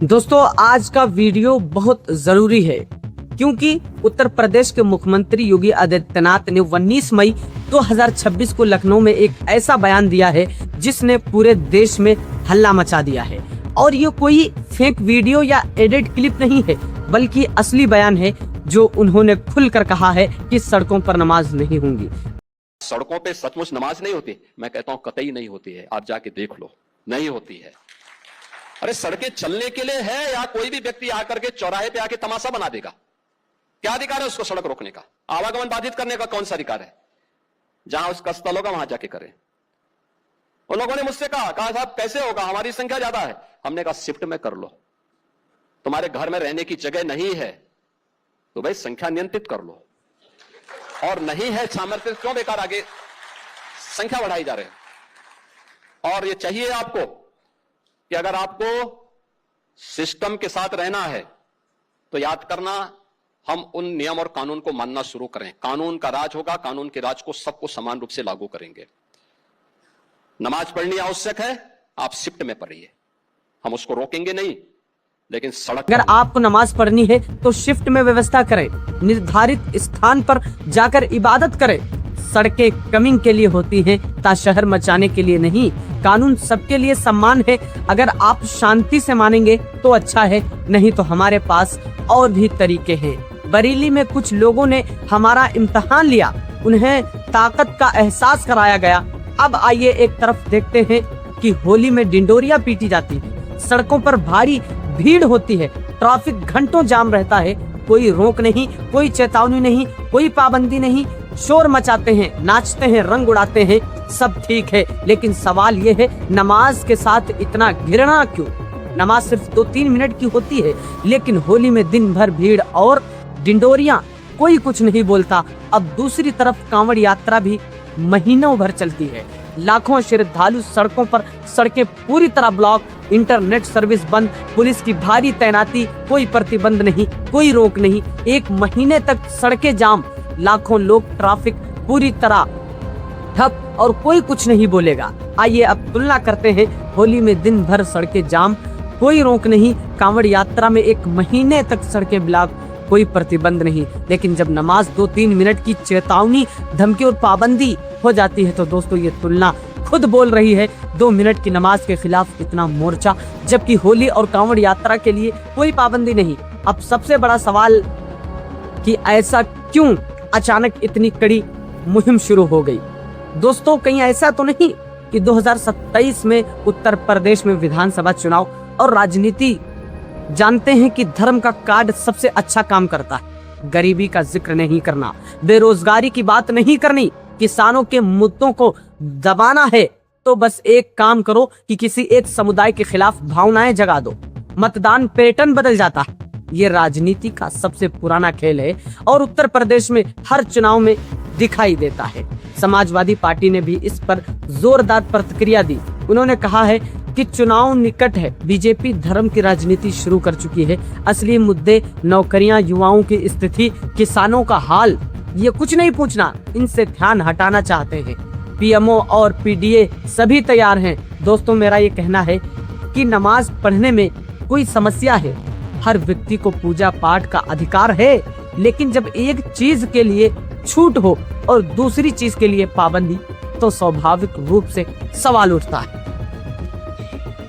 दोस्तों आज का वीडियो बहुत जरूरी है क्योंकि उत्तर प्रदेश के मुख्यमंत्री योगी आदित्यनाथ ने 19 मई 2026 को लखनऊ में एक ऐसा बयान दिया है जिसने पूरे देश में हल्ला मचा दिया है। और ये कोई फेक वीडियो या एडिट क्लिप नहीं है बल्कि असली बयान है जो उन्होंने खुलकर कहा है कि सड़कों पर नमाज नहीं होंगी। सड़कों पे सचमुच नमाज नहीं होती? मैं कहता हूं कतई नहीं होती है। आप जाके देख लो, नहीं होती है। अरे सड़कें चलने के लिए है या कोई भी व्यक्ति आकर के चौराहे पे आके तमाशा बना देगा? क्या अधिकार है उसको सड़क रोकने का? आवागमन बाधित करने का कौन सा अधिकार है? जहां उसका स्थल होगा वहां जाके करें। उन लोगों ने मुझसे कहा साहब कैसे होगा, हमारी संख्या ज्यादा है। हमने कहा शिफ्ट में कर लो, तुम्हारे घर में रहने की जगह नहीं है तो भाई संख्या नियंत्रित कर लो, और नहीं है सामर्थ्य क्यों बेकार आगे संख्या बढ़ाई जा रहे है। और ये चाहिए आपको कि अगर आपको सिस्टम के साथ रहना है तो याद करना, हम उन नियम और कानून को मानना शुरू करें। कानून का राज होगा, कानून के राज को सबको समान रूप से लागू करेंगे। नमाज पढ़नी आवश्यक है, आप शिफ्ट में पढ़िए, हम उसको रोकेंगे नहीं, लेकिन सड़क अगर आपको नमाज पढ़नी है तो शिफ्ट में व्यवस्था करें, निर्धारित स्थान पर जाकर इबादत करें। सड़कें कमिंग के लिए होती हैं, ताशहर मचाने के लिए नहीं। कानून सबके लिए समान है। अगर आप शांति से मानेंगे तो अच्छा है, नहीं तो हमारे पास और भी तरीके हैं। बरेली में कुछ लोगों ने हमारा इम्तिहान लिया, उन्हें ताकत का एहसास कराया गया। अब आइए एक तरफ देखते हैं कि होली में डिंडोरिया पीटी जाती है, सड़कों पर भारी भीड़ होती है, ट्रैफिक घंटों जाम रहता है, कोई रोक नहीं, कोई चेतावनी नहीं, कोई पाबंदी नहीं। शोर मचाते हैं, नाचते हैं, रंग उड़ाते हैं, सब ठीक है। लेकिन सवाल ये है, नमाज के साथ इतना घृणा क्यों? नमाज सिर्फ 2-3 मिनट की होती है, लेकिन होली में दिन भर भीड़ और डिंडोरिया, कोई कुछ नहीं बोलता। अब दूसरी तरफ कांवड़ यात्रा भी महीनों भर चलती है, लाखों श्रद्धालु सड़कों पर, सड़कें पूरी तरह ब्लॉक, इंटरनेट सर्विस बंद, पुलिस की भारी तैनाती, कोई प्रतिबंध नहीं, कोई रोक नहीं। 1 महीने तक सड़कें जाम, लाखों लोग, ट्रैफिक पूरी तरह ठप और कोई कुछ नहीं बोलेगा। आइए अब तुलना करते हैं, होली में दिन भर सड़कें जाम, कोई रोक नहीं, कांवड़ यात्रा में 1 महीने तक सड़कें ब्लॉक, कोई प्रतिबंध नहीं। लेकिन जब नमाज 2-3 मिनट की चेतावनी, धमकी और पाबंदी हो जाती है तो दोस्तों ये तुलना खुद बोल रही है। 2 मिनट की नमाज के खिलाफ इतना मोर्चा, जबकि होली और कांवड़ यात्रा के लिए कोई पाबंदी नहीं। अब सबसे बड़ा सवाल कि ऐसा क्यों अचानक इतनी कड़ी मुहिम शुरू हो गई? दोस्तों कहीं ऐसा तो नहीं कि 2027 में उत्तर प्रदेश में विधानसभा चुनाव और राजनीति जानते हैं कि धर्म का कार्ड सबसे अच्छा काम करता है। गरीबी का जिक्र नहीं करना, बेरोजगारी की बात नहीं करनी, किसानों के मुद्दों को दबाना है तो बस एक काम करो कि किसी एक समुदाय के खिलाफ भावनाएं जगा दो, मतदान पैटर्न बदल जाता है। ये राजनीति का सबसे पुराना खेल है और उत्तर प्रदेश में हर चुनाव में दिखाई देता है। समाजवादी पार्टी ने भी इस पर जोरदार प्रतिक्रिया दी। उन्होंने कहा है कि चुनाव निकट है, बीजेपी धर्म की राजनीति शुरू कर चुकी है। असली मुद्दे नौकरियां, युवाओं की स्थिति, किसानों का हाल, ये कुछ नहीं पूछना, इनसे ध्यान हटाना चाहते हैं। पीएमओ और पीडीए सभी तैयार हैं। दोस्तों मेरा ये कहना है कि नमाज पढ़ने में कोई समस्या है? हर व्यक्ति को पूजा पाठ का अधिकार है, लेकिन जब एक चीज के लिए छूट हो और दूसरी चीज के लिए पाबंदी, तो स्वाभाविक रूप से सवाल उठता है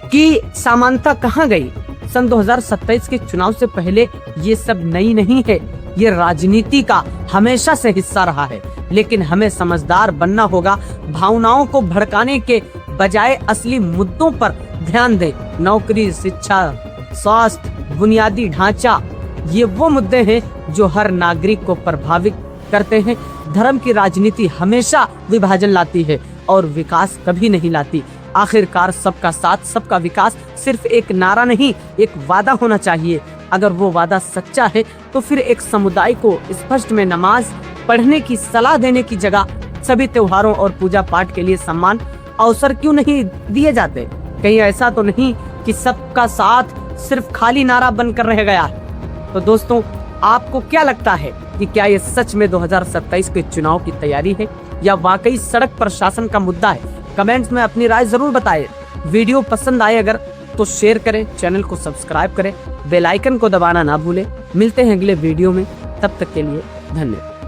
कि समानता कहाँ गई? सन 2027 के चुनाव से पहले ये सब नई नहीं है, ये राजनीति का हमेशा से हिस्सा रहा है। लेकिन हमें समझदार बनना होगा, भावनाओं को भड़काने के बजाय असली मुद्दों पर ध्यान दें। नौकरी, शिक्षा, स्वास्थ्य, बुनियादी ढांचा, ये वो मुद्दे हैं जो हर नागरिक को प्रभावित करते हैं। धर्म की राजनीति हमेशा विभाजन लाती है और विकास कभी नहीं लाती। आखिरकार सबका साथ, सबका विकास सिर्फ एक नारा नहीं, एक वादा होना चाहिए। अगर वो वादा सच्चा है तो फिर एक समुदाय को स्पष्ट में नमाज पढ़ने की सलाह देने की जगह सभी त्योहारों और पूजा पाठ के लिए समान अवसर क्यों नहीं दिए जाते? कहीं ऐसा तो नहीं कि सबका साथ सिर्फ खाली नारा बनकर रह गया? तो दोस्तों आपको क्या लगता है कि क्या ये सच में 2027 के चुनाव की तैयारी है या वाकई सड़क प्रशासन का मुद्दा है? कमेंट्स में अपनी राय जरूर बताएं। वीडियो पसंद आए अगर तो शेयर करें, चैनल को सब्सक्राइब करें, बेल आइकन को दबाना ना भूलें। मिलते हैं अगले वीडियो में, तब तक के लिए धन्यवाद।